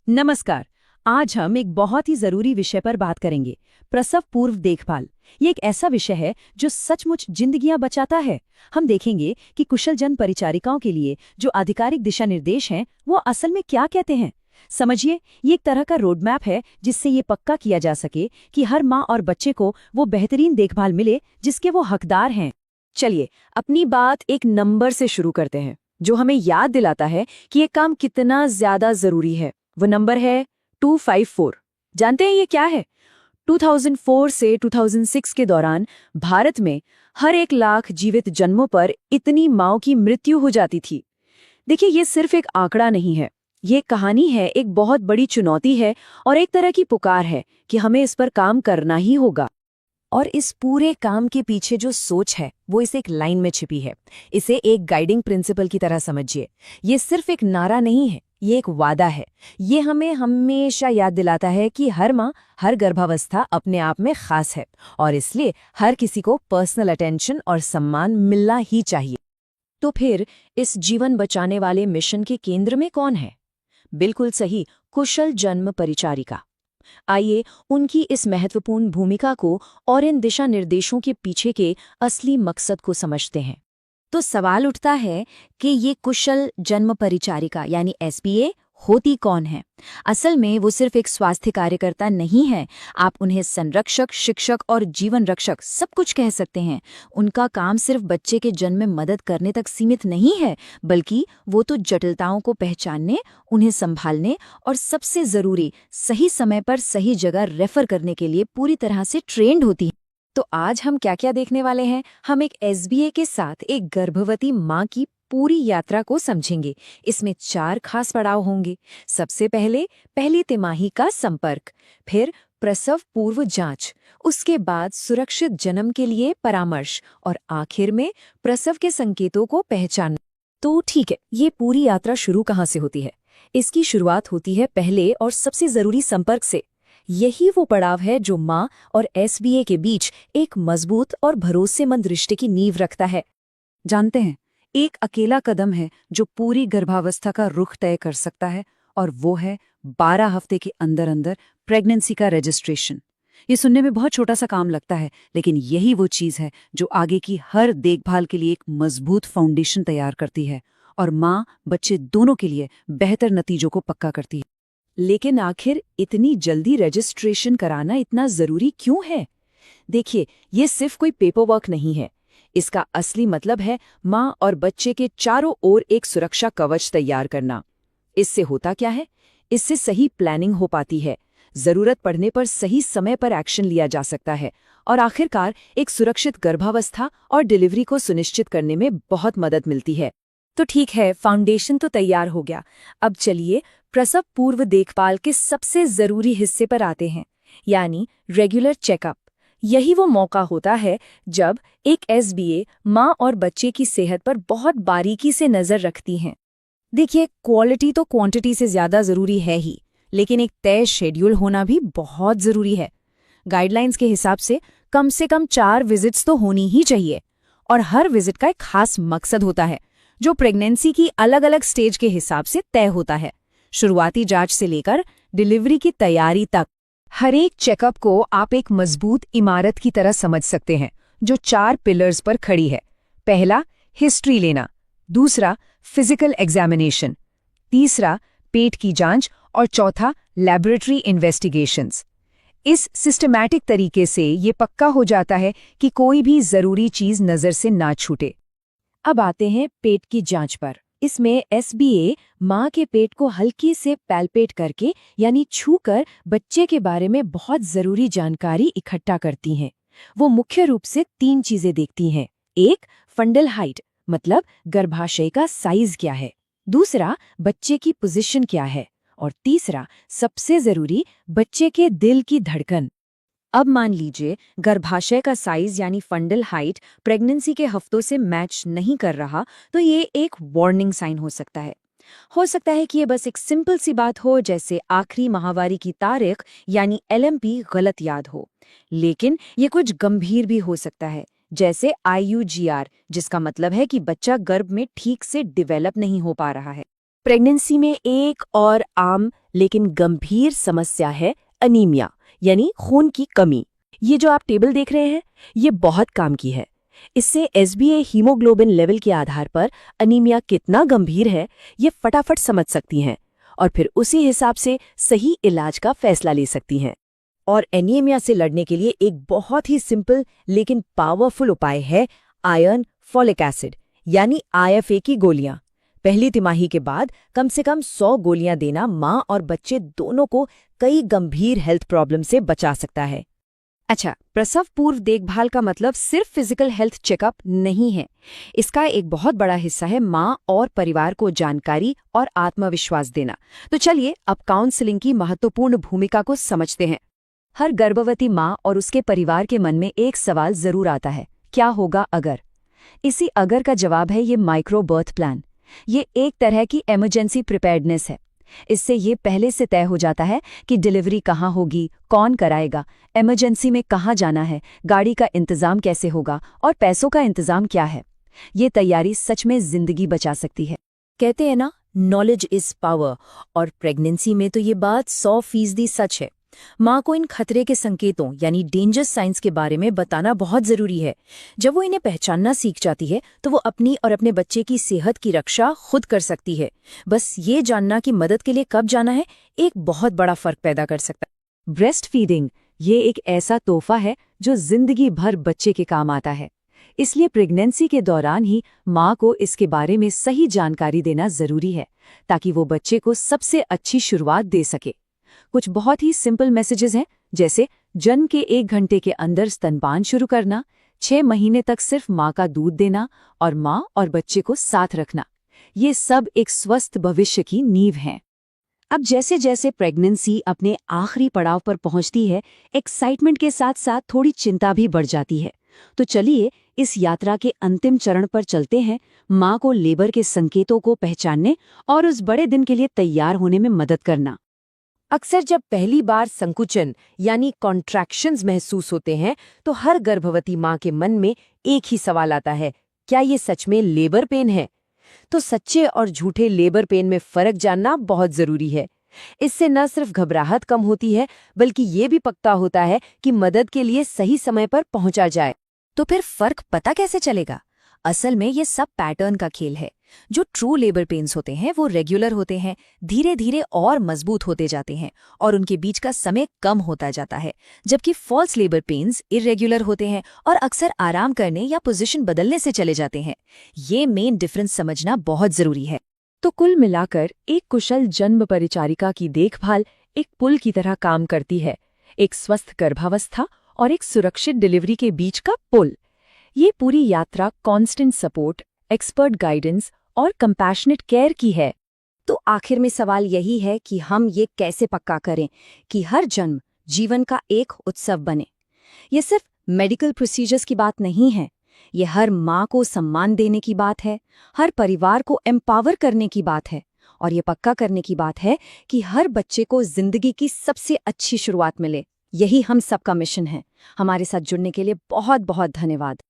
नमस्कार। आज हम एक बहुत ही जरूरी विषय पर बात करेंगे, प्रसव पूर्व देखभाल। ये एक ऐसा विषय है जो सचमुच जिंदगियां बचाता है। हम देखेंगे कि कुशल जन परिचारिकाओं के लिए जो आधिकारिक दिशा निर्देश हैं, वो असल में क्या कहते हैं। समझिए, ये एक तरह का रोड मैप है जिससे ये पक्का किया जा सके कि हर माँ और बच्चे को वो बेहतरीन देखभाल मिले जिसके वो हकदार हैं। चलिए अपनी बात एक नंबर से शुरू करते हैं जो हमें याद दिलाता है कि ये काम कितना ज्यादा जरूरी है। वो नंबर है 254। जानते हैं ये क्या है? 2004 से 2006 के दौरान भारत में हर 1 लाख जीवित जन्मों पर इतनी माओं की मृत्यु हो जाती थी। देखिए, ये सिर्फ एक आंकड़ा नहीं है, ये कहानी है, एक बहुत बड़ी चुनौती है और एक तरह की पुकार है कि हमें इस पर काम करना ही होगा। और इस पूरे काम के पीछे जो सोच है वो इस एक लाइन में छिपी है। इसे एक गाइडिंग प्रिंसिपल की तरह समझिए। ये सिर्फ एक नारा नहीं है, ये एक वादा है। ये हमें हमेशा याद दिलाता है कि हर माँ, हर गर्भावस्था अपने आप में खास है और इसलिए हर किसी को पर्सनल अटेंशन और सम्मान मिलना ही चाहिए। तो फिर इस जीवन बचाने वाले मिशन के केंद्र में कौन है? बिल्कुल सही, कुशल जन्म परिचारिका। आइए उनकी इस महत्वपूर्ण भूमिका को और इन दिशा निर्देशों के पीछे के असली मकसद को समझते हैं। तो सवाल उठता है कि ये कुशल जन्म परिचारिका यानी एसपीए होती कौन है? असल में वो सिर्फ एक स्वास्थ्य कार्यकर्ता नहीं है। आप उन्हें संरक्षक, शिक्षक और जीवन रक्षक सब कुछ कह सकते हैं। उनका काम सिर्फ बच्चे के जन्म में मदद करने तक सीमित नहीं है, बल्कि वो तो जटिलताओं को पहचानने, उन्हें संभालने और सबसे जरूरी सही समय पर सही जगह रेफर करने के लिए पूरी तरह से ट्रेंड होती है। तो आज हम क्या क्या देखने वाले हैं? हम एक एसबीए के साथ एक गर्भवती माँ की पूरी यात्रा को समझेंगे। इसमें 4 खास पड़ाव होंगे। सबसे पहले पहली तिमाही का संपर्क, फिर प्रसव पूर्व जांच, उसके बाद सुरक्षित जन्म के लिए परामर्श और आखिर में प्रसव के संकेतों को पहचानना। तो ठीक है, ये पूरी यात्रा शुरू कहाँ से होती है? इसकी शुरुआत होती है पहले और सबसे जरूरी संपर्क से। यही वो पड़ाव है जो माँ और एसबीए के बीच एक मजबूत और भरोसेमंद रिश्ते की नींव रखता है। जानते हैं, एक अकेला कदम है जो पूरी गर्भावस्था का रुख तय कर सकता है, और वो है 12 हफ्ते के अंदर अंदर प्रेगनेंसी का रजिस्ट्रेशन। ये सुनने में बहुत छोटा सा काम लगता है, लेकिन यही वो चीज है जो आगे की हर देखभाल के लिए एक मजबूत फाउंडेशन तैयार करती है और माँ बच्चे दोनों के लिए बेहतर नतीजों को पक्का करती है। लेकिन आखिर इतनी जल्दी रजिस्ट्रेशन कराना इतना जरूरी क्यों है? देखिए, ये सिर्फ कोई पेपर वर्क नहीं है। इसका असली मतलब है माँ और बच्चे के चारों ओर एक सुरक्षा कवच तैयार करना। इससे होता क्या है? इससे सही प्लानिंग हो पाती है, जरूरत पड़ने पर सही समय पर एक्शन लिया जा सकता है और आखिरकार एक सुरक्षित गर्भावस्था और डिलीवरी को सुनिश्चित करने में बहुत मदद मिलती है। तो ठीक है, फाउंडेशन तो तैयार हो गया। अब चलिए प्रसव पूर्व देखभाल के सबसे जरूरी हिस्से पर आते हैं, यानी रेगुलर चेकअप। यही वो मौका होता है जब एक एसबीए माँ और बच्चे की सेहत पर बहुत बारीकी से नजर रखती है। देखिए, क्वालिटी तो क्वांटिटी से ज्यादा जरूरी है ही, लेकिन एक तय शेड्यूल होना भी बहुत जरूरी है। गाइडलाइंस के हिसाब से कम 4 विजिट्स तो होनी ही चाहिए, और हर विजिट का एक खास मकसद होता है जो प्रेगनेंसी की अलग अलग स्टेज के हिसाब से तय होता है। शुरुआती जांच से लेकर डिलीवरी की तैयारी तक हर एक चेकअप को आप एक मजबूत इमारत की तरह समझ सकते हैं जो 4 पिलर्स पर खड़ी है। पहला, हिस्ट्री लेना। दूसरा, फिजिकल एग्जामिनेशन। तीसरा, पेट की जांच। और चौथा, लैबोरेटरी इन्वेस्टिगेशंस। इस सिस्टमैटिक तरीके से ये पक्का हो जाता है कि कोई भी जरूरी चीज नजर से ना छूटे। अब आते हैं पेट की जांच पर। इसमें एसबीए माँ के पेट को हल्के से पैल्पेट करके यानी छूकर बच्चे के बारे में बहुत जरूरी जानकारी इकट्ठा करती हैं। वो मुख्य रूप से 3 चीजें देखती हैं। एक, फंडल हाइट, मतलब गर्भाशय का साइज क्या है। दूसरा, बच्चे की पोजीशन क्या है। और तीसरा, सबसे जरूरी, बच्चे के दिल की धड़कन। अब मान लीजिए गर्भाशय का साइज यानी फंडल हाइट प्रेगनेंसी के हफ्तों से मैच नहीं कर रहा, तो ये एक वार्निंग साइन हो सकता है। हो सकता है कि ये बस एक सिंपल सी बात हो, जैसे आखिरी माहवारी की तारीख यानी एलएमपी गलत याद हो। लेकिन ये कुछ गंभीर भी हो सकता है, जैसे IUGR, जिसका मतलब है कि बच्चा गर्भ में ठीक से डेवलप नहीं हो पा रहा है। प्रेगनेंसी में एक और आम लेकिन गंभीर समस्या है अनीमिया, यानी खून की कमी। ये जो आप टेबल देख रहे हैं, ये बहुत काम की है। इससे एसबीए हीमोग्लोबिन लेवल के आधार पर अनीमिया कितना गंभीर है, ये फटाफट समझ सकती हैं और फिर उसी हिसाब से सही इलाज का फैसला ले सकती हैं। और एनीमिया से लड़ने के लिए एक बहुत ही सिंपल लेकिन पावरफुल उपाय है आयरन फॉलिक एसिड यानी आईएफए की गोलियां। पहली तिमाही के बाद कम से कम 100 गोलियां देना मां और बच्चे दोनों को कई गंभीर हेल्थ प्रॉब्लम से बचा सकता है। अच्छा, प्रसव पूर्व देखभाल का मतलब सिर्फ फिजिकल हेल्थ चेकअप नहीं है। इसका एक बहुत बड़ा हिस्सा है मां और परिवार को जानकारी और आत्मविश्वास देना। तो चलिए अब काउंसलिंग की महत्वपूर्ण भूमिका को समझते हैं। हर गर्भवती मां और उसके परिवार के मन में एक सवाल जरूर आता है, क्या होगा अगर? इसी अगर का जवाब है ये माइक्रो बर्थ प्लान। ये एक तरह की इमरजेंसी प्रिपेयर्डनेस है। इससे ये पहले से तय हो जाता है कि डिलीवरी कहाँ होगी, कौन कराएगा, इमरजेंसी में कहाँ जाना है, गाड़ी का इंतजाम कैसे होगा और पैसों का इंतजाम क्या है। ये तैयारी सच में जिंदगी बचा सकती है। कहते हैं ना, नॉलेज इज पावर, और प्रेगनेंसी में तो ये बात 100% सच है। माँ को इन खतरे के संकेतों यानी डेंजर साइंस के बारे में बताना बहुत जरूरी है। जब वो इन्हें पहचानना सीख जाती है तो वो अपनी और अपने बच्चे की सेहत की रक्षा खुद कर सकती है। बस ये जानना कि मदद के लिए कब जाना है एक बहुत बड़ा फर्क पैदा कर सकता है। ब्रेस्ट फीडिंग ये एक ऐसा तोहफा है जो जिंदगी भर बच्चे के काम आता है। इसलिए प्रेगनेंसी के दौरान ही माँ को इसके बारे में सही जानकारी देना जरूरी है, ताकि वो बच्चे को सबसे अच्छी शुरुआत दे सके। कुछ बहुत ही सिंपल मैसेजेस हैं, जैसे जन्म के 1 घंटे के अंदर स्तनपान शुरू करना, 6 महीने तक सिर्फ माँ का दूध देना और माँ और बच्चे को साथ रखना। ये सब एक स्वस्थ भविष्य की नींव हैं। अब जैसे जैसे प्रेगनेंसी अपने आखिरी पड़ाव पर पहुंचती है, एक्साइटमेंट के साथ साथ थोड़ी चिंता भी बढ़ जाती है। तो चलिए इस यात्रा के अंतिम चरण पर चलते हैं, माँ को लेबर के संकेतों को पहचानने और उस बड़े दिन के लिए तैयार होने में मदद करना। अक्सर जब पहली बार संकुचन यानी कॉन्ट्रैक्शंस महसूस होते हैं तो हर गर्भवती माँ के मन में एक ही सवाल आता है, क्या ये सच में लेबर पेन है? तो सच्चे और झूठे लेबर पेन में फर्क जानना बहुत जरूरी है। इससे न सिर्फ घबराहट कम होती है, बल्कि ये भी पक्का होता है कि मदद के लिए सही समय पर पहुंचा जाए। तो फिर फर्क पता कैसे चलेगा? असल में ये सब पैटर्न का खेल है। जो ट्रू लेबर पेन्स होते हैं वो रेगुलर होते हैं, धीरे धीरे और मजबूत होते जाते हैं और उनके बीच का समय कम होता जाता है, जबकि फॉल्स लेबर पेन्स इरेगुलर होते हैं और अक्सर आराम करने या पोजीशन बदलने से चले जाते हैं। ये मेन डिफरेंस समझना बहुत जरूरी है। तो कुल मिलाकर एक कुशल जन्म परिचारिका की देखभाल एक पुल की तरह काम करती है, एक स्वस्थ गर्भावस्था और एक सुरक्षित डिलीवरी के बीच का पुल। ये पूरी यात्रा कांस्टेंट सपोर्ट, एक्सपर्ट गाइडेंस और कंपैशनेट केयर की है। तो आखिर में सवाल यही है कि हम ये कैसे पक्का करें कि हर जन्म जीवन का एक उत्सव बने। ये सिर्फ मेडिकल प्रोसीजर्स की बात नहीं है, ये हर माँ को सम्मान देने की बात है, हर परिवार को एम्पावर करने की बात है और ये पक्का करने की बात है कि हर बच्चे को जिंदगी की सबसे अच्छी शुरुआत मिले। यही हम सबका मिशन है। हमारे साथ जुड़ने के लिए बहुत बहुत धन्यवाद।